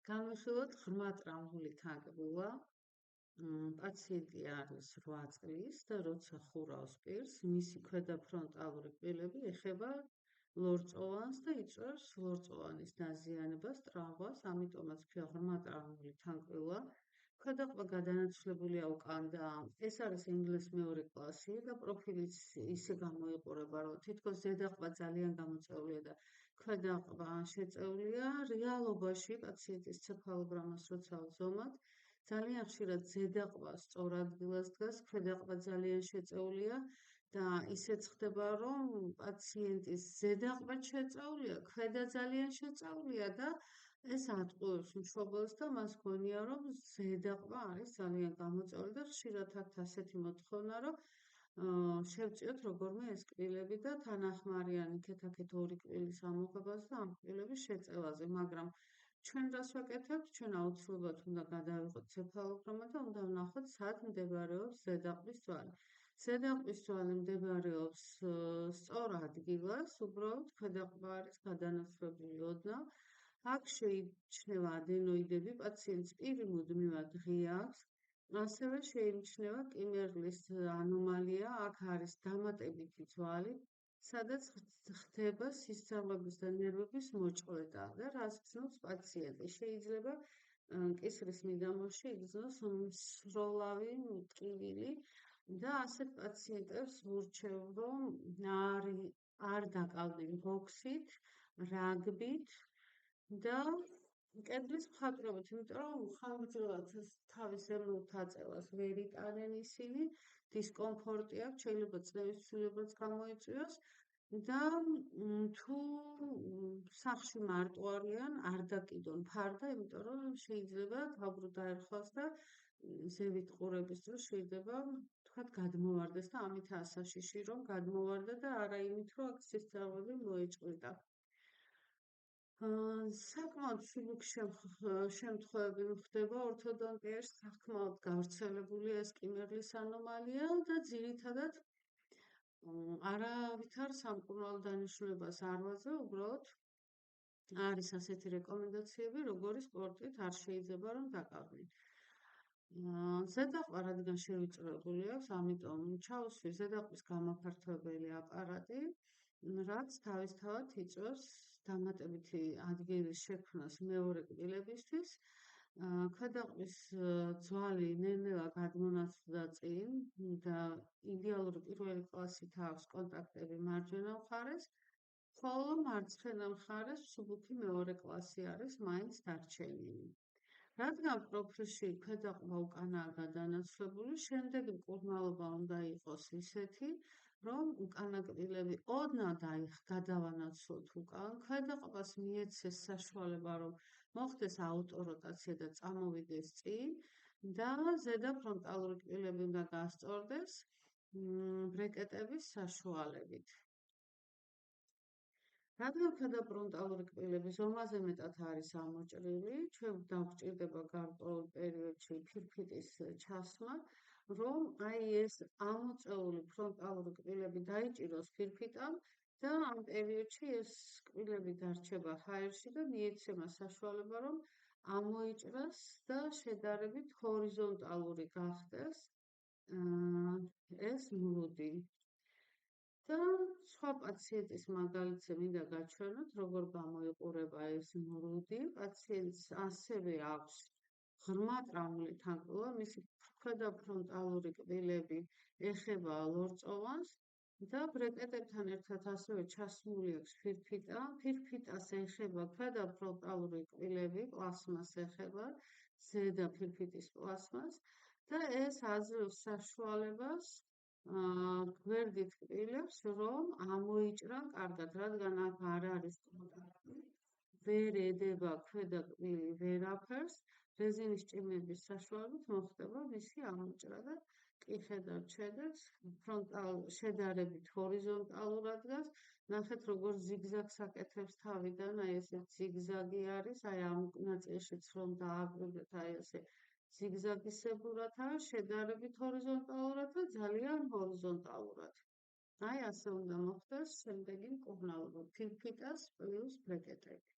განვიხილოთ ღრმა ტრამვული თაგბილა. პაციენტი არის 8 წლის და როცა ხურავს პირს, მისი ქვედა ფრონტალური კბილები ეხება ლორწოვანს და იწვევს ლორწოვანის დაზიანებას, ტრავმას, ამიტომაც ქვია ღრმა ტრამვული თაგბილა. ქვედაყბა გადანაცვლებულია უკან და ეს არის ინგლისის მეორე კლასი და პროფილიც ისე გამოიყურება, რომ თითქოს ზედაყბა ძალიან გამოწეულია და ქვედაყბა შეწეულია. რეალობაში პაციენტის ცეფალოგრამას როცა ვზომავთ, ძალიან ხშირად ზედაყბა სწორ ადგილას დგას, ქვედაყბა ძალიან შეწეულია და ისეც ხდება, რომ პაციენტის ზედაყბა შეწეულია, ქვედა ძალიან შეწეულია და ეს ატყუებს მშობელს და მას გონია, რომ ზედაყბა არის ძალიან გამოწეული და ხშირად აქვთ ასეთი მოთხოვნა, რომ შევწიოთ როგორმე ეს კბილები და თანახმარიან იქეთ-აქეთ ორი კბილის ამოღებას და ამ კბილების შეწევაზე, მაგრამ ჩვენ რას ვაკეთებთ? ჩვენ აუცილებლად უნდა გადავიღოთ ცეფალოგრამა და უნდა ვნახოთ, სად მდებარეობს ზედაყბის ძვალი. ზედაყბის ძვალი მდებარეობს სწორ ადგილას, უბრალოდ ქვედაყბა არის გადანაცვლებული ოდნავ. აქ შეიმჩნევა ადენოიდები, პაციენტს პირი მუდმივად ღია აქვს. ასევე შეიმჩნევა კიმერლის ანომალია, აქ არის დამატებითი ძვალი, სადაც ხდება სისწავლების და ნერვების მოჭყვეტა და რას გრძნობს პაციენტი. შეიძლება კისრის მიდამოში იგრძნოს მსროლავი ტკივილი და ასეთ პაციენტებს ვურჩევ, რომ არ დაკავდნენ ბოქსით, რაგბით და კედლის მხატვრობით, იმიტომ რომ ხანგრძლივად თავის ემლუთ აწევას ვერ იტანენ ისინი, დისკომფორტი აქვს, შეიძლება წნევის ცვლილებაც გამოიწვიოს და თუ სახლში მარტო არიან, არ დაკიდონ ფარდა, იმიტომ რომ შეიძლება თავბრუ დაერხვას და ზევით ყურების დროს შეიძლება თქვათ გადმოვარდეს და ამითაა საშიში, რომ გადმოვარდა და არა იმით, რომ აქ სისწავლები მოეჭყვიდა. საკმაოდ სუბუქ შემთხვევები ხდება ორთოდონტიაში, საკმაოდ გავრცელებულია ეს კიმერლის ანომალია და ძირითადად არავითარ სამკურნალო დანიშნულებას არ ვაძლევ, უბრალოდ არის ასეთი რეკომენდაციები, როგორი სპორტით არ შეიძლება რომ დაკავდნენ. ზედაყბა რადგან შევიწროებული აქვს, ამიტომ ჩავსვი ზედაყბის გამაფართოებელი აპარატი, რაც თავისთავად იწვევს დამატებითი ადგილის შექმნას მეორე კბილებისთვის. ქვედაყბის ძვალი ნელ-ნელა გადმონაცვლდა წინ და იდეალური პირველი კლასით აქვს კონტაქტები მარჯვენა მხარეს, ხოლო მარცხენა მხარეს მსუბუქი მეორე კლასი არის მაინც დარჩენილი. რადგან პროფილში ქვედაყბა უკანაა გადანაცვლებული, შემდეგი მკურნალობა უნდა იყოს ისეთი, რომ უკანა კბილები ოდნავ გადავანაცვლოთ უკან, ქვედაყბას მიეცეს საშუალება, რომ მოხდეს აუტოროტაცია და წამოვიდეს წინ და ზედა ფრონტალური კბილები უნდა გასწორდეს ბრეკეტების საშუალებით. რადგან ქვედა ფრონტალური კბილები ზომაზე მეტად არის ამოჭრილი, ჩვენ დაგვჭირდება გარკვეულ პერიოდში ფირფიტის ჩასმა, რომ ეს ამოწეული ფრონტალური კბილები დაიჭიროს ფირფიტამ და ამ პერიოდში ეს კბილები დარჩება ჰაერში და მიეცემა საშუალება, რომ ამოიჭრას და შედარებით ჰორიზონტალური გახდეს ეს მრუდი. და სხვა პაციენტის მაგალითზე მინდა გაჩვენოთ, როგორ გამოიყურება ეს მრუდი. პაციენტს ასევე აქვს ღრმა ტრამვული თაგბილა, მისი ქვედა ფრონტალური კბილები ეხება ლორწოვანს და ბრეკეტებთან ერთად ასევე ჩასმული აქვს ფირფიტა. ფირფიტას ეხება ქვედა ფრონტალური კბილები, პლასმას ეხება, ზედა ფირფიტის პლასმას და ეს აძლევს საშუალებას გვერდით კბილებს, რომ ამოიჭრან კარგად, რადგან აქ არ არის კონტაქტი, ვერ ედება ქვედა კბილი ვერაფერს, რეზინის ჭიმების საშუალებით მოხდება მისი ამოჭრა და კი ხედავთ შედარებით შედარებით ჰორიზონტალურად დგას, ნახეთ როგორ ზიგზაგს აკეთებს თავიდან, აი ესე ზიგზაგი არის, აი ამ ნაწილშიც რომ დააკვირდეთ, აი ესე ზიგზაგისებურად არის, შედარებით ჰორიზონტალურად და ძალიან ჰორიზონტალურად. აი ასე უნდა მოხდეს შემდეგი მკურნალობა, ფირფიტას პლუს ბრეკეტები.